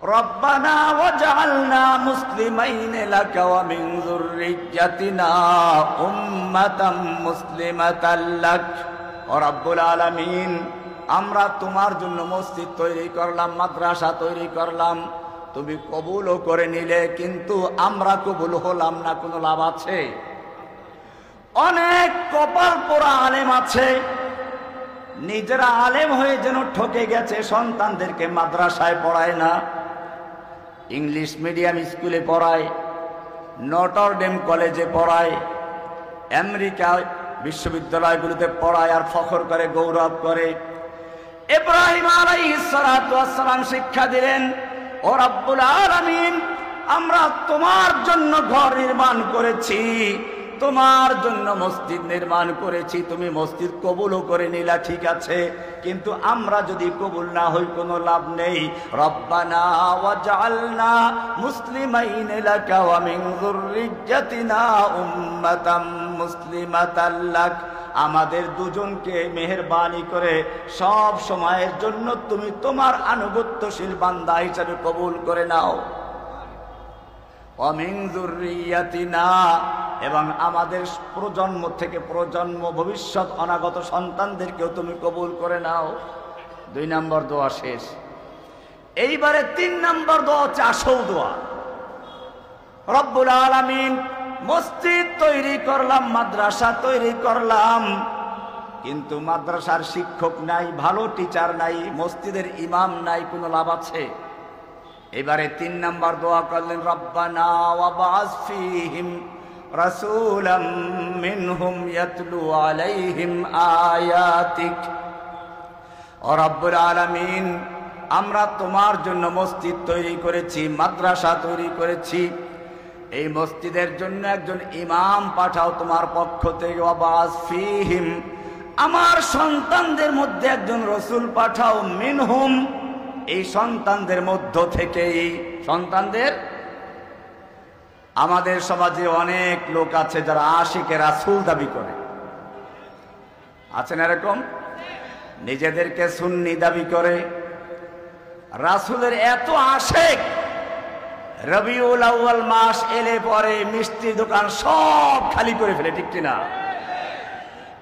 রব্বানা ওয়াজআলনা মুসলিমাইন লাকা ওয়া মিন যুররিয়্যাতিনা উম্মাতাম মুসলিমাতাল লাক। ও রব্বুল আলামিন, আমরা তোমার জন্য মসজিদ তৈরি করলাম, মাদ্রাসা তৈরি করলাম, তুমি কবুলও করে নিলে, কিন্তু আমরা কবুল হলাম না, কোনো লাভ আছে? অনেক কপাল পোড়া আলেম আছে, নিজেরা আলেম হয়ে যেন ঠকে গেছে, সন্তানদেরকে মাদ্রাসায় পড়ায় না, ইংলিশ মিডিয়াম স্কুলে পড়ায়, নটর ডেম কলেজে পড়ায়, আমেরিকা বিশ্ববিদ্যালয়গুলোতে পড়ায়, আর ফখর করে, গৌরব করে। ইব্রাহিম আলাইহিস সালাতু ওয়াস সালাম শিক্ষা দিলেন, ও রব্বুল আলামিন, আমরা তোমার জন্য ঘর নির্মাণ করেছি, তোমার জন্য মসজিদ নির্মাণ করেছি, তুমি মসজিদ কবুলও করে নিলা, ঠিক আছে, কিন্তু আমরা যদি কবুল না হই কোনো লাভ নেই। রব্বানা ওয়াজআলনা মুসলিমাইন লাকা ওয়া মিন যুররিয়্যাতিনা উম্মাতাম মুসলিমাতাল লাক। আমাদের দুজনকে মেহেরবানি করে সব সময়ের জন্য তুমি তোমার আনুগত্যশীল বান্দা হিসেবে কবুল করে নাও। ওয়া মিন যুররিয়্যাতিনা, এবং আমাদের প্রজন্ম থেকে প্রজন্ম, ভবিষ্যৎ অনাগত সন্তানদেরকেও তুমি কবুল করে নাও। 2 নম্বর দোয়া শেষ। এইবারে 3 নম্বর দোয়া হচ্ছে আসল দোয়া। রব্বুল আলামিন, মসজিদ তৈরি করলাম, মাদ্রাসা তৈরি করলাম, কিন্তু মাদ্রাসার শিক্ষক নাই, ভালো টিচার নাই, মসজিদের ইমাম নাই, কোনো লাভ আছে? এবারে 3 নম্বর দোয়া করলেন, রব্বানা ওয়াবআস ফীহিম রাসূলাম মিনহুম ইয়াতলু আলাইহিম আয়াতিক। ও রব্বুল আলামিন, আমরা তোমার জন্য মসজিদ তৈরি করেছি, মাদ্রাসা তৈরি করেছি, এই মসজিদের জন্য একজন ইমাম পাঠাও তোমার পক্ষ থেকে। ওয়াবআস ফীহিম, আমার সন্তানদের মধ্যে একজন রাসূল পাঠাও, মিনহুম, এই সন্তানদের মধ্য থেকেই। সন্তানদের, আমাদের সমাজে অনেক লোক আছে যারা আশিকে রাসূল দাবি করে, আছেন এরকম? নিজেদেরকে সুন্নি দাবি করে, রাসূলের এত আশিক, রবিউল আউয়াল মাস এলে পরে মিষ্টির দোকান সব খালি করে ফেলে, ঠিক কিনা?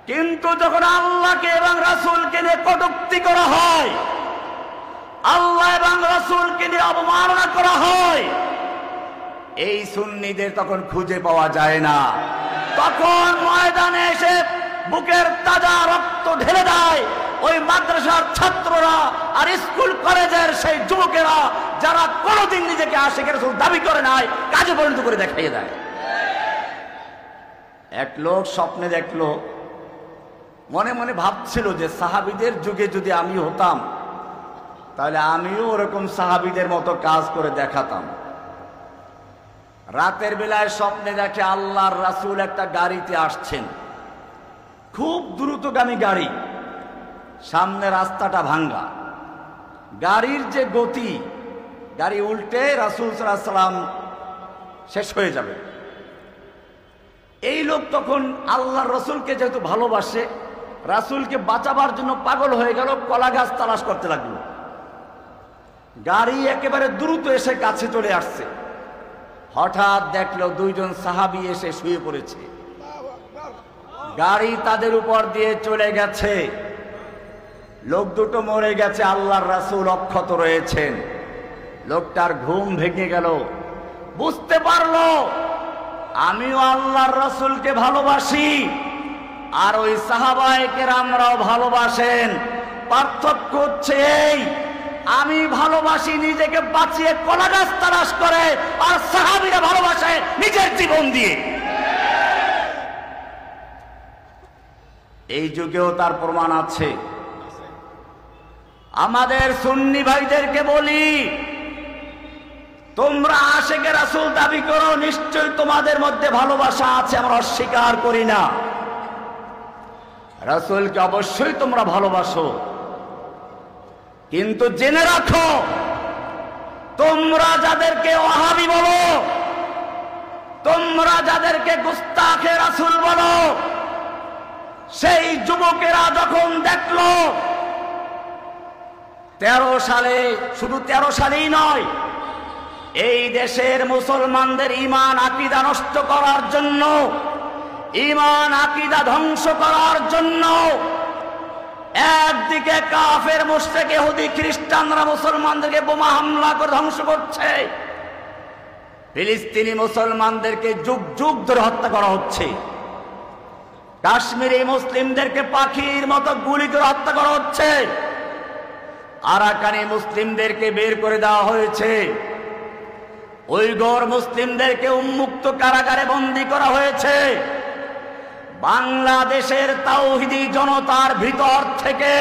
কিন্তু যখন আল্লাহকে এবং রাসূলকে নিয়ে কটূক্তি করা হয়, আল্লাহ এবং রাসূলকে নিয়ে অবমাননা করা হয়, এই সুন্নিদের তখন খুঁজে পাওয়া যায় না। তখন ময়দানে এসে বুকের তাজা রক্ত ঢেলে দেয় ওই মাদ্রাসার ছাত্ররা আর স্কুল কলেজের সেই যুবকেরা, যারা কোনোদিন নিজেকে আশিক রাসূল দাবি করে নাই, কাজে পরিণত করে দেখাইয়ে দেয়। এক লোক স্বপ্নে দেখলো, মনে মনে ভাবছিল যে সাহাবীদের যুগে যদি আমি হতাম, তাহলে আমিও ওরকম সাহাবীদের মতো কাজ করে দেখাতাম। রাতের বেলায় স্বপ্নে দেখে আল্লাহর রাসূল একটা গাড়িতে আসছেন, খুব দ্রুতগামী গাড়ি, সামনে রাস্তাটা ভাঙ্গা, গাড়ির যে গতি, গাড়ি উল্টে রাসূল সাল্লাল্লাহু আলাইহি সাল্লাম শেষ হয়ে যাবে। এই লোক তখন আল্লাহর রাসূলকে যেহেতু ভালোবাসে, রাসূলকে বাঁচাবার জন্য পাগল হয়ে গেল, কলা গাছ তালাশ করতে লাগলো। গাড়ি একেবারে দ্রুত এসে কাছে চলে আসছে, হঠাৎ দেখলো 2 জন সাহাবী এসে শুয়ে পড়েছে, গাড়ি তাদের উপর দিয়ে চলে গেছে, লোক দুটো মরে গেছে, আল্লাহর রাসূল অক্ষত রয়েছেন। লোকটার ঘুম ভেঙে গেল, বুঝতে পারলো আমিও আল্লাহর রাসূলকে ভালোবাসি, আর ওই সাহাবায়ে কেরামরাও ভালোবাসেন, পার্থক্য হচ্ছে এই, আমি ভালোবাসি নিজেকে বাঁচিয়ে কলা গাছ তালাশ করে, আর সাহাবীরা ভালোবাসে নিজের জীবন দিয়ে। এই যুগেও তার প্রমাণ আছে। আমাদের সুন্নি ভাইদেরকে বলি, তোমরা আশিকে রাসূল দাবি করো, নিশ্চয়ই তোমাদের মধ্যে ভালোবাসা আছে, আমরা অস্বীকার করি না। রাসূলকে অবশ্যই তোমরা ভালোবাসো, কিন্তু জেনে রাখো, তোমরা যাদেরকে ওয়াহাবি বলো, তোমরা যাদেরকে গুস্তাখে রাসূল বলো, সেই যুবকেরা যখন দেখলো 13 সালে, শুধু 13 সালেই নয়, এই দেশের মুসলমানদের ঈমান আকীদা নষ্ট করার জন্য, ঈমান আকীদা ধ্বংস করার জন্য একদিকে কাফের মুশরিক ইহুদি খ্রিস্টানরা মুসলমানদেরকে বোমা হামলা করে ধ্বংস করছে, ফিলিস্তিনি মুসলমানদেরকে যুগ যুগ ধরে হত্যা করা হচ্ছে, কাশ্মীরি মুসলিমদেরকে পাখির মতো গুলি করে হত্যা করা হচ্ছে, আরাকানি মুসলিমদেরকে বের করে দেওয়া হয়েছে, উইঘুর মুসলিমদেরকে উন্মুক্ত কারাগারে বন্দী করা হয়েছে। বাংলাদেশের তাওহীদি জনতার ভিতর থেকে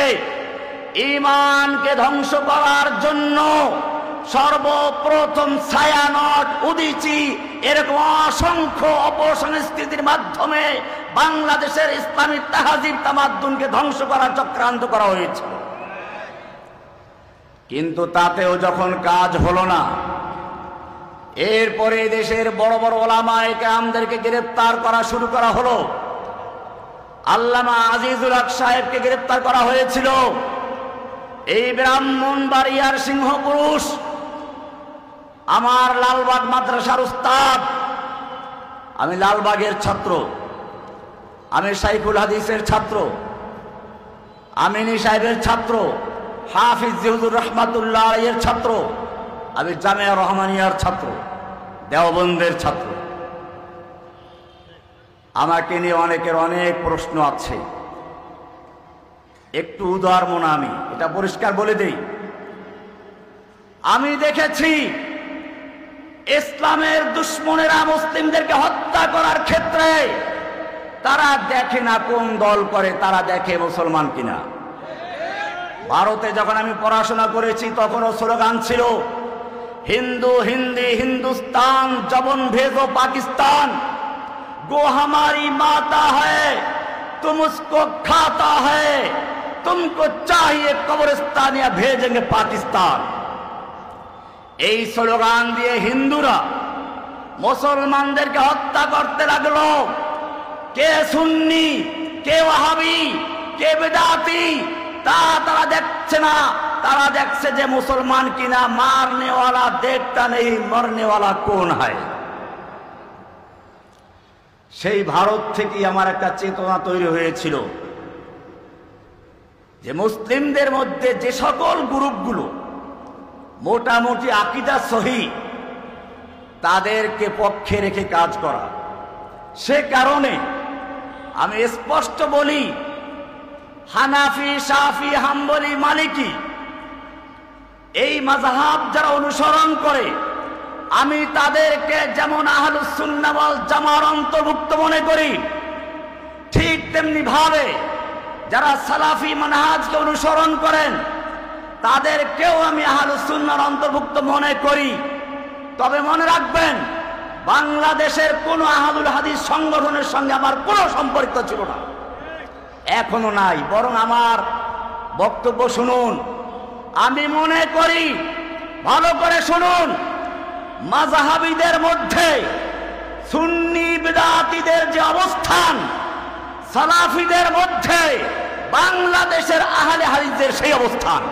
ঈমানকে ধ্বংস করার জন্য সর্বপ্রথম ছায়ানট, উদীচী এরকম অসংখ্য অপসংস্কৃতির মাধ্যমে বাংলাদেশের ইসলামী তাহজিব তামাদ্দুনকে ধ্বংস করার চক্রান্ত করা হয়েছে। কিন্তু তাতেও যখন কাজ হলো না, এরপরে দেশের বড় বড় ওলামায়ে কেরামদেরকে গ্রেফতার করা শুরু করা হলো। আল্লামা আজিজুল হক সাহেবকে গ্রেফতার করা হয়েছিল। এই ব্রাহ্মণবাড়িয়ার সিংহপুরুষ, আমার লালবাগ মাদ্রাসার উস্তাদ, আমি লালবাগের ছাত্র, আমি সাইফুল হাদিসের ছাত্র, আমিনী সাহেবের ছাত্র, হাফিজ জিহুদুর রহমাতুল্লাহ আলাইহির ছাত্র, আমি জামিয়া রহমানিয়ার ছাত্র, দেওবন্দের ছাত্র। আমাকে নিয়ে অনেকের অনেক প্রশ্ন আছে, একটু উদার মনা, আমি এটা পরিষ্কার বলে দেই। আমি দেখেছি ইসলামের দুশ্মনেরা মুসলিমদেরকে হত্যা করার ক্ষেত্রে তারা দেখে না কোন দল করে, তারা দেখে মুসলমান কিনা। ভারতে যখন আমি পড়াশোনা করেছি তখনও স্লোগান ছিল, হিন্দু হিন্দি হিন্দুস্তান জবন ভেজো পাকিস্তান, गो हमारी माता है तुम उसको खाता है, तुमको चाहिए कब्रिस्तान या भेजेंगे पाकिस्तान। এই স্লোগান দিয়ে হিন্দুরা মুসলমানদেরকে হত্যা করতে লাগলো। কে সুন্নি, কে ওয়াহাবি, কে বেদাতি তারা দেখছে না, তারা দেখছে যে মুসলমান কিনা। মারনে ওয়ালা দেখতা নেই মরনে ওয়ালা কোন হয়। সেই ভারত থেকেই আমার একটা চেতনা তৈরি হয়েছিল যে মুসলিমদের মধ্যে যে সকল গ্রুপগুলো মোটামুটি আকীদা সহি, তাদেরকে পক্ষে রেখে কাজ করা। সে কারণে আমি স্পষ্ট বলি, হানাফি, শাফি, হাম্বলি, মালিকি এই মাযহাব যারা অনুসরণ করে, আমি তাদেরকে যেমন আহলুস সুন্নাহ ওয়াল জামার অন্তর্ভুক্ত মনে করি, ঠিক তেমনি ভাবে যারা সালাফি মানহাজকে অনুসরণ করেন তাদেরকেও আমি আহলুস সুন্নাহর অন্তর্ভুক্ত মনে করি। তবে মনে রাখবেন, বাংলাদেশের কোন আহলুল হাদিস সংগঠনের সঙ্গে আমার কোনো সম্পর্ক ছিল না, এখনো নাই। বরং আমার বক্তব্য শুনুন, আমি মনে করি, ভালো করে শুনুন, মাযহাবীদের মধ্যে সুন্নি বিদআতীদের যে অবস্থান, সালাফিদের মধ্যে বাংলাদেশের আহলে হাদিসদের সেই অবস্থান।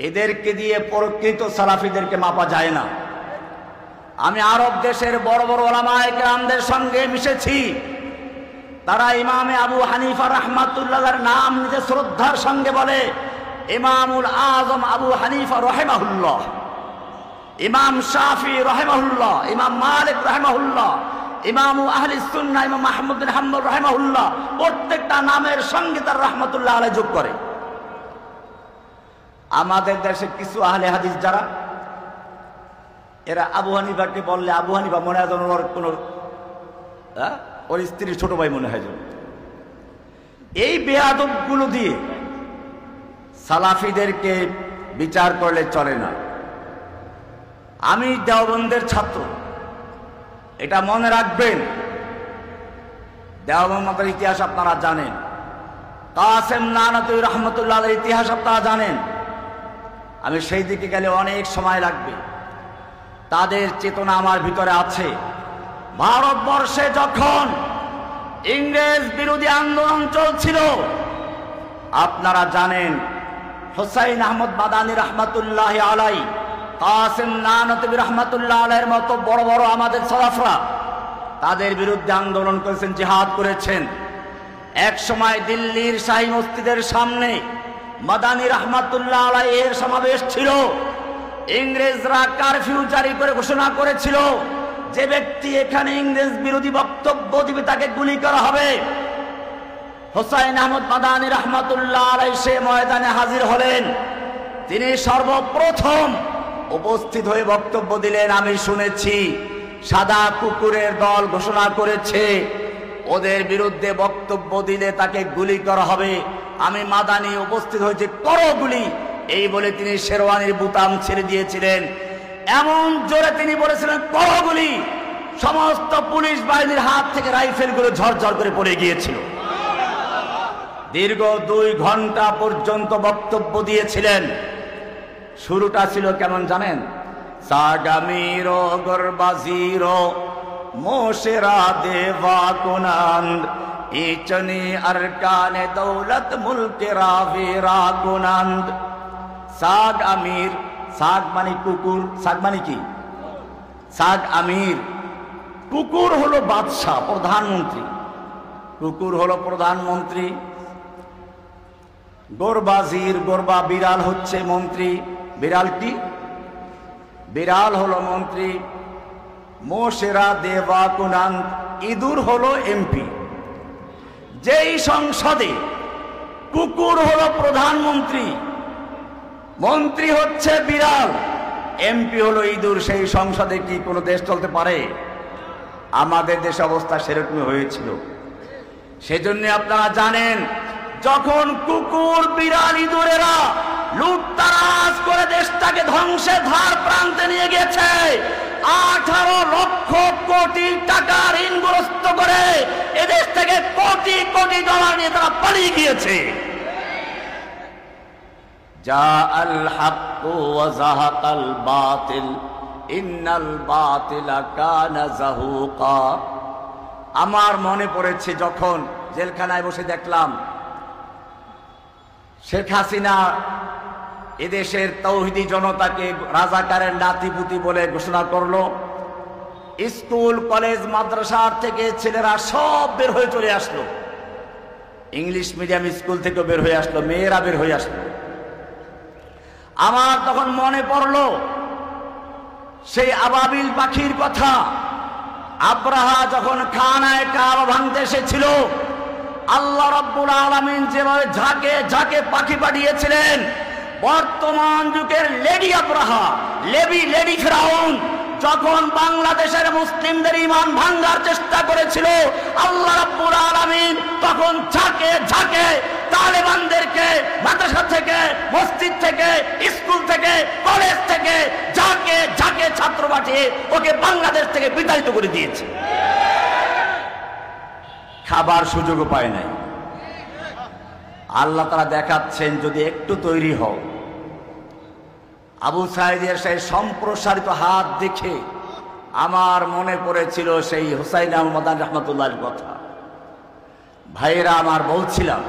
এদেরকে দিয়ে প্রকৃত সালাফিদেরকে মাপা যায় না। আমি আরব দেশের বড় বড় ওলামায়ে কেরামদের সঙ্গে মিশেছি, তারা ইমামে আবু হানিফা রাহমাতুল্লাহর নাম নিজে শ্রদ্ধার সঙ্গে বলে ইমামুল আজম আবু হানিফা রাহিমাহুল্লাহ, ইমাম শাফি রাহিমাহুল্লাহ, ইমাম মালিক রাহিমাহুল্লাহ, ইমাম আহলিস সুন্নাহ ইমাম আহমদ বিন হাম্বল রাহিমাহুল্লাহ। প্রত্যেকটা নামের সঙ্গে তার রাহমাতুল্লাহ আলাইহি যোগ করে। আমাদের দেশে কিছু আহলে হাদিস যারা, এরা আবু হানিফাকে বললে আবু হানিফা মনে হয় যেন ওর কোন ওর স্ত্রীর ছোট ভাই মনে হয়। এই বেয়াদবগুলো দিয়ে সালাফিদেরকে বিচার করলে চলে না। আমি দেওবন্দের ছাত্র, এটা মনে রাখবেন। দেওবন্দ মাদ্রাসার ইতিহাস আপনারা জানেন, কাসেম নানাতুই রহমতুল্লাহ আলাইহির ইতিহাস আপনারা জানেন। আমি সেই দিকে গেলে অনেক সময় লাগবে। তাদের চেতনা আমার ভিতরে আছে। ভারতবর্ষে যখন ইংরেজ বিরোধী আন্দোলন চলছিল, আপনারা জানেন হুসাইন আহমদ মাদানী রহমাতুল্লাহ আলাই, কাসেম নানতবী রহমাতুল্লাহ আলাইয়ের মতো বড় বড় আমাদের সালাফরা তাদের বিরুদ্ধে আন্দোলন করেছেন, জিহাদ করেছেন। এক সময় দিল্লির শাহী মসজিদের সামনে মাদানী রহমাতুল্লাহ আলাইহির সমাবেশ ছিল। ইংরেজরা কারফিউ জারি করে ঘোষণা করেছিল, যে ব্যক্তি এখানে ইংরেজ বিরোধী বক্তব্য দিবে তাকে গুলি করা হবে। হুসাইন আহমদ মাদানী রহমাতুল্লাহ আলাইহি সে ময়দানে হাজির হলেন। তিনি সর্বপ্রথম উপস্থিত হয়ে বক্তব্য দিলেন, আমি শুনেছি সাদা কুকুরের দল ঘোষণা করেছে ওদের বিরুদ্ধে বক্তব্য দিলে তাকে গুলি করা হবে। আমি মাদানী উপস্থিত হয়েছে, করো গুলি। এই বলে তিনি শেরওয়ানির বুতাম ছেড়ে দিয়েছিলেন। এমন জোরে তিনি বলেছিলেন, করো গুলি। সমস্ত পুলিশ বাহিনীর হাত থেকে রাইফেলগুলো ঝরঝর করে পড়ে গিয়েছিল। দীর্ঘ 2 ঘন্টা পর্যন্ত বক্তব্য দিয়েছিলেন। শুরুটা ছিল কেমন জানেন? সাগামিরো গরবাজিরো মোশেরা দেওয়া কুনান্দ ইচনি আরকানে দৌলত মুলকে রাভেরা কুনান্দ। সাগ আমির, সাগ মানে কুকুর, সাগ মানে কি? সাগ আমির। কুকুর হলো বাদশাহ, প্রধানমন্ত্রী। কুকুর হলো প্রধানমন্ত্রী। গোরবাজির, গোরবা বিড়াল হচ্ছে মন্ত্রী। বিড়াল কি? বিড়াল হলো মন্ত্রী। মোশেরা দেওয়া কুনান্ত, ইঁদুর হলো এমপি। যেই সংসদে কুকুর হলো প্রধানমন্ত্রী, মন্ত্রী হচ্ছে বিড়াল, এমপি হলো ইঁদুর, সেই সংসদে কি কোনো দেশ চলতে পারে? আমাদের দেশে অবস্থা সেরকমই হয়েছিল। সেজন্য আপনারা জানেন, যখন কুকুর বিড়াল ইঁদুরেরা লুটতারাজ করে দেশটাকে ধ্বংসের ধার প্রান্তে নিয়ে গেছে, 18 লক্ষ কোটি টাকা ঋণগ্রস্ত করে এদেশ থেকে কোটি কোটি ডলার নিয়ে তারা পালিয়ে গিয়েছে। জাআল হাক্কু ওয়া যাহাকাল বাতিল ইন্নাল বাতিলা কানা যাহুকা। আমার মনে পড়েছে যখন জেলখানায় বসে দেখলাম শেখ হাসিনা এদেশের তৌহিদি জনতাকে রাজাকারের নাতিপুতি বলে ঘোষণা করলো। স্কুল কলেজ মাদ্রাসার থেকে ছেলেরা সব বের হয়ে চলে আসলো, ইংলিশ মিডিয়াম স্কুল থেকে বের হয়ে আসলো, মেয়েরা বের হয়ে আসলো। আমার তখন মনে পড়লো সেই আবাবিল পাখির কথা। আব্রাহা যখন খানায় কাবা ভাঙতে এসেছিল, আল্লাহ রাব্বুল আলামিন যেভাবে ঝাঁকে ঝাঁকে পাখি পাঠিয়েছিলেন, বর্তমান যুগের লেডি আব্রাহা, লেডি ফিরাউন যখন বাংলাদেশের মুসলিমদের ঈমান ভাঙার চেষ্টা করেছিল, আল্লাহ রাব্বুল আলামিন তখন ঝাঁকে ঝাঁকে তালেবানদেরকে মাদ্রাসা থেকে, মসজিদ থেকে, স্কুল থেকে, কলেজ থেকে ঝাঁকে ঝাঁকে ছাত্র পাঠিয়ে ওকে বাংলাদেশ থেকে বিতাড়িত করে দিয়েছে। খাবার সুযোগও পায় নাই। আল্লাহ তাআলা দেখাচ্ছেন, যদি একটু তৈরি হও। আবু সাঈদের সেই সম্প্রসারিত হাত দেখে আমার মনে পড়েছিল সেই হুসাইন আহমদ মাদানী রহমাতুল্লাহর কথা। ভাইয়েরা আমার, বলছিলাম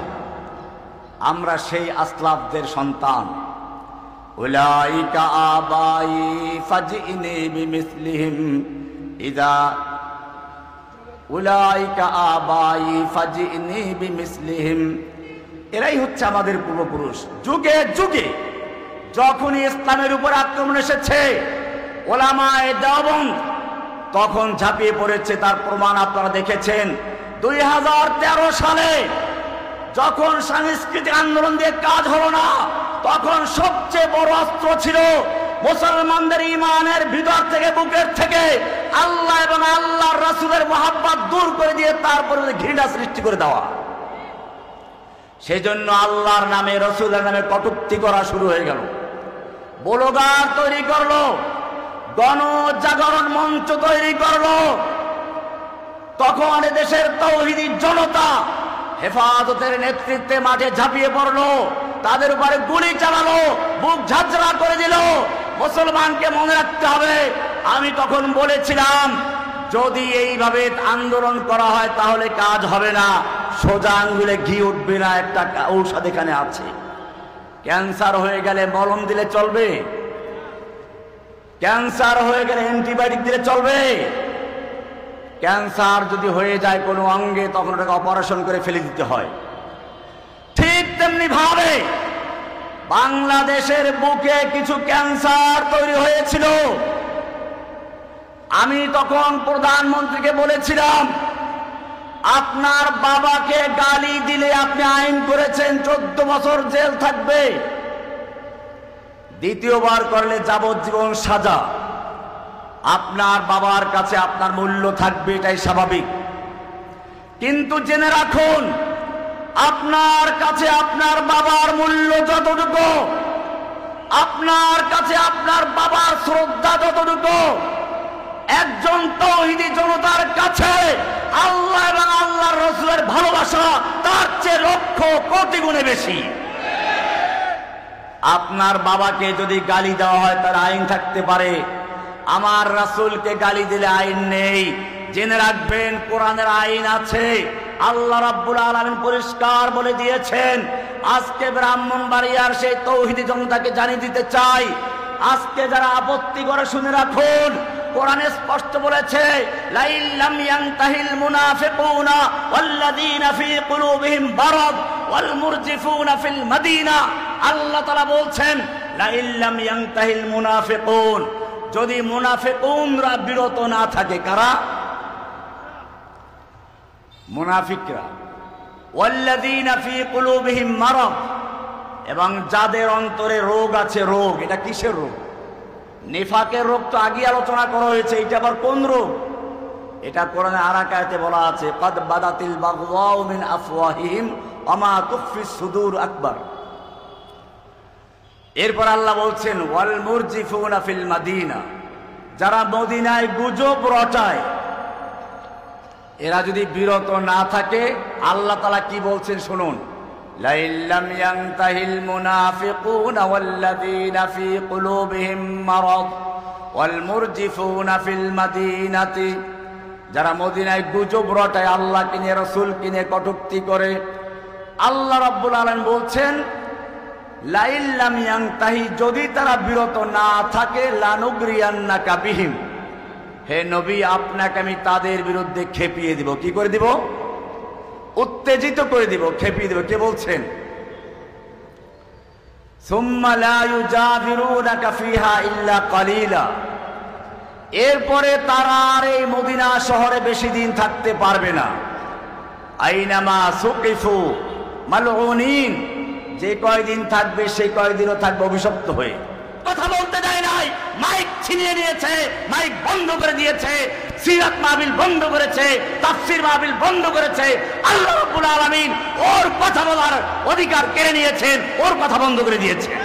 আমরা সেই আসলাফদের সন্তান। উলাইকা আবাই ফাজিনি বিমিসলিহিম ইদা উলাইকা আবাই ফাজিনি বিমিসলিহিম। এরাই হচ্ছে আমাদের পূর্বপুরুষ। যুগে যুগে যখনই ইসলামের উপর আক্রমণ এসেছে, ওলামায়ে দেওবন্দ তখন ঝাঁপিয়ে পড়েছে। তার প্রমাণ আপনারা দেখেছেন 2013 সালে যখন সাংস্কৃতিক আন্দোলন দিয়ে কাজ হলো না, তখন সবচেয়ে বড় অস্ত্র ছিল মুসলমানদের ঈমানের ভিতর থেকে, বুকের থেকে আল্লাহ এবং আল্লাহর রাসূলের মহব্বত দূর করে দিয়ে তারপরে ঘৃণা সৃষ্টি করে দেওয়া। সেজন্য আল্লাহর নামে, রাসূলের নামে কটূক্তি করা শুরু হয়ে গেল। ব্লগার তৈরি করলো, গণজাগরণ মঞ্চ তৈরি করলো। তখন দেশের তাওহীদি জনতা হেফাজতের নেতৃত্বে মাঠে ঝাঁপিয়ে পড়লো, তাদের উপরে গুলি চালালো, বুক ঝাঁঝরা করে দিল। মুসলমানকে মনে রাখতে হবে, আমি তখন বলেছিলাম যদি এইভাবে আন্দোলন করা হয় তাহলে কাজ হবে না। সোজা আঙ্গুলে ঘি উঠবে না, একটা ঔষধ এখানে আছে। ক্যান্সার হয়ে গেলে মলম দিলে চলবে? ক্যান্সার হয়ে গেলে অ্যান্টিবায়োটিক দিলে চলবে? ক্যান্সার যদি হয়ে যায় কোনো অঙ্গে, তখন ওটাকে অপারেশন করে ফেলে দিতে হয়। ঠিক তেমনি ভাবে বাংলাদেশের বুকে কিছু ক্যান্সার তৈরি হয়েছিল। আমি তখন প্রধানমন্ত্রীকে বলেছিলাম, আপনার বাবাকে গালি দিলে আপনি আইন করেছেন 14 বছর জেল থাকবে, দ্বিতীয়বার করলে যাবজ্জীবন সাজা। আপনার বাবার কাছে আপনার মূল্য থাকবে, এটাই স্বাভাবিক। কিন্তু জেনে রাখুন, আপনার কাছে আপনার বাবার মূল্য যতটুকু, আপনার কাছে আপনার বাবার শ্রদ্ধা যতটুকু, একজন তাওহীদি জনতার কাছে আল্লাহ এবং আল্লাহর রাসূলের ভালোবাসা তার চেয়ে লক্ষ কোটি গুণে বেশি। আপনার বাবাকে যদি গালি দেওয়া হয় তার আইন থাকতে পারে, আমার রাসূলকে গালি দিলে আইন নেই। জেনে রাখবেন, কোরআনের আইন আছে। আল্লাহ রাব্বুল আলামিন পরিষ্কার বলে দিয়েছেন। আজকে ব্রাহ্মণবাড়িয়ার সেই তাওহীদি জনতাকে জানিয়ে দিতে চাই, আজকে যারা আপত্তি করে শুনে রাখুন, কোরআনে স্পষ্ট বলেছে, লাইল্লাম ইয়ানতাহিল মুনাফিকুনা ওয়াল্লাযীনা ফী কুলুবিহিম মারাদ ওয়াল মুরজিফুনা ফিল মাদিনা। আল্লাহ তাআলা বলছেন, লাইল্লাম ইয়ানতাহিল মুনাফিকুন, যদি মুনাফিকুনরা বিরত না থাকে। কারা? মুনাফিকরা। ওয়াল্লাযীনা ফী কুলুবিহিম মারাদ, এবং যাদের অন্তরে রোগ আছে। রোগ, এটা কিসের রোগ? নিফাকের রোগ তো আগে আলোচনা করা হয়েছে, এটা আবার কোন রোগ? এটা কোরআনে আর এক আয়াতে বলা আছে, কাদ বাদাতিল বাগদাউ মিন আফওয়াহিহিম ওয়া মা তুখফিস সুদূর আকবার। এরপর আল্লাহ বলছেন, ওয়াল মুরজিফুনা ফিল মাদিনা, যারা মদিনায় গুজব রটায়, এরা যদি বিরত না থাকে, আল্লাহ তাআলা কি বলছেন শুনুন, লাইল্লাম ইয়ানতাহিল মুনাফিকুনা ওয়াল্লাযীনা ফী কুলুবিহিম মারাদ ওয়াল মুরজিফুনা ফিল মাদিনাতি, যারা মদিনায় গুজব রটায়, আল্লাহ কিনে রাসূল কিনে কটূক্তি করে, আল্লাহ রাব্বুল আলামিন বলছেন, লাইল্লাম ইয়ানতাহি, যদি তারা বিরত না থাকে, লানুগরিয়ান্নাকা বিহিম, হে নবী আপনাকে আমি তাদের বিরুদ্ধে খেপিয়ে দিব। কি করে দিব? উত্তেজিত করে দিব, খেপিয়ে দিব। কে বলছেন? সুম্মা লা ইউজাবিরুনাকা ফিহা ইল্লা কালিলা, এরপরে তারা আর এই মদিনা শহরে বেশি দিন থাকতে পারবে না। আইনামা সুকিফু মালউনিন, যে কয়দিন থাকবে সেই কয়দিনও থাকবে অভিশপ্ত হয়ে। কথা বলতে দেয় নাই, মাইক ছিনিয়ে নিয়েছে, মাইক বন্ধ করে দিয়েছে, সিরাত মাহফিল বন্ধ করেছে, তাফসীর মাহফিল বন্ধ করেছে। আল্লাহ রাব্বুল আলামিন ওর কথা বলার অধিকার কেড়ে নিয়েছেন, ওর কথা বন্ধ করে দিয়েছেন।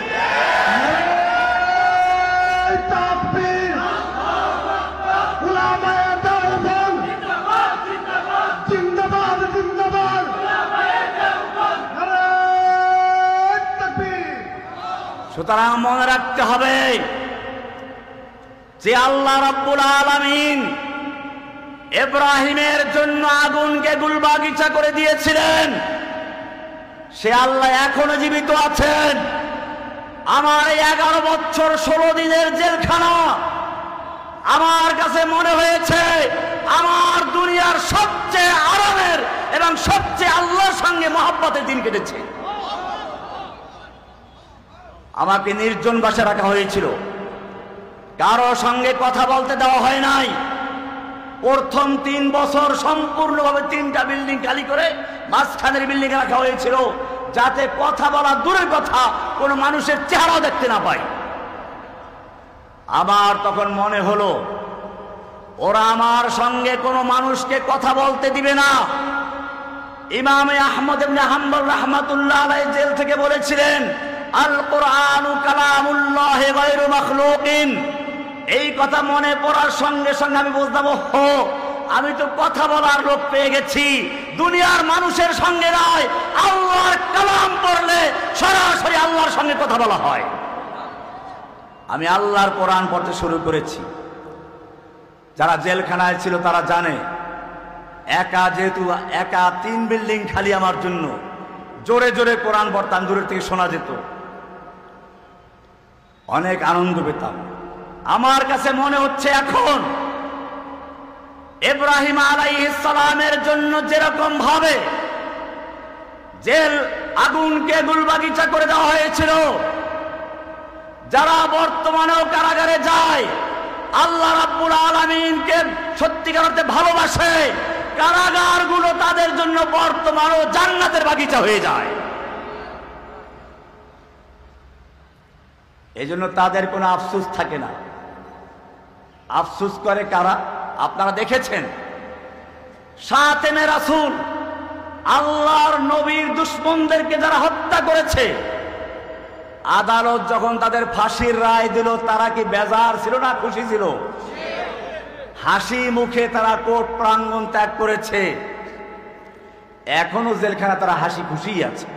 সুতরাং মনে রাখতে হবে যে আল্লাহ রাব্বুল আলামিন ইব্রাহিমের জন্য আগুনকে গুলবাগিচা করে দিয়েছিলেন, সে আল্লাহ এখনো জীবিত আছেন। আমার 11 বছর 16 দিনের জেলখানা আমার কাছে মনে হয়েছে আমার দুনিয়ার সবচেয়ে আরামের এবং সবচেয়ে আল্লাহর সঙ্গে মহব্বতের দিন কেটেছে। আমাকে নির্জন বাসায় রাখা হয়েছিল, কারো সঙ্গে কথা বলতে দেওয়া হয় নাই। প্রথম 3 বছর সম্পূর্ণভাবে 3টা বিল্ডিং খালি করে মাঝখানের বিল্ডিং রাখা হয়েছিল, যাতে কথা বলা দূরের কথা কোনো মানুষের চেহারাও দেখতে না পাই। আমার তখন মনে হলো ওরা আমার সঙ্গে কোনো মানুষকে কথা বলতে দিবে না। ইমাম আহমদ ইবনে হাম্বল রাহমাতুল্লাহ আলাইহি জেল থেকে বলেছিলেন, আল কুরআনু কালামুল্লাহ গায়রু মাখলুকিন। এই কথা মনে পড়ার সঙ্গে সঙ্গে আমি বুঝলাম, ওহো, আমি তো কথা বলার লোক পেয়ে গেছি। দুনিয়ার মানুষের সঙ্গে নয়, আল্লাহর কালাম পড়লে সরাসরি আল্লাহর সঙ্গে কথা বলা হয়। আমি আল্লাহর কোরআন পড়তে শুরু করেছি। যারা জেলখানায় ছিল তারা জানে একা, যেহেতু একা 3 বিল্ডিং খালি আমার জন্য, জোরে জোরে কোরআন পড়তাম, দূরের থেকে শোনা যেত, অনেক আনন্দ পেতাম। আমার কাছে মনে হচ্ছে এখন ইব্রাহিম আলাইহিস সালামের জন্য যেরকম ভাবে জেল আগুনকে গুলবাগিচা করে দেওয়া হয়েছিল, যারা বর্তমানেও কারাগারে যায় আল্লাহ রাব্বুল আলামিনকে সত্যিকার অর্থে ভালোবাসে, কারাগারগুলো তাদের জন্য বর্তমানেও জান্নাতের বাগিচা হয়ে যায়। এই জন্য তাদের কোনো আফসোস থাকে না। আফসোস করে কারা? আপনারা দেখেছেন শাতেমে রাসূল, আল্লাহর নবীর দুশমনদেরকে যারা হত্যা করেছে, আদালত যখন তাদের ফাঁসির রায় দিল, তারা কি বেজার ছিল না খুশি ছিল? হাসি মুখে তারা কোর্ট প্রাঙ্গণ ত্যাগ করেছে। এখনো জেলখানা তারা হাসি খুশি আছে।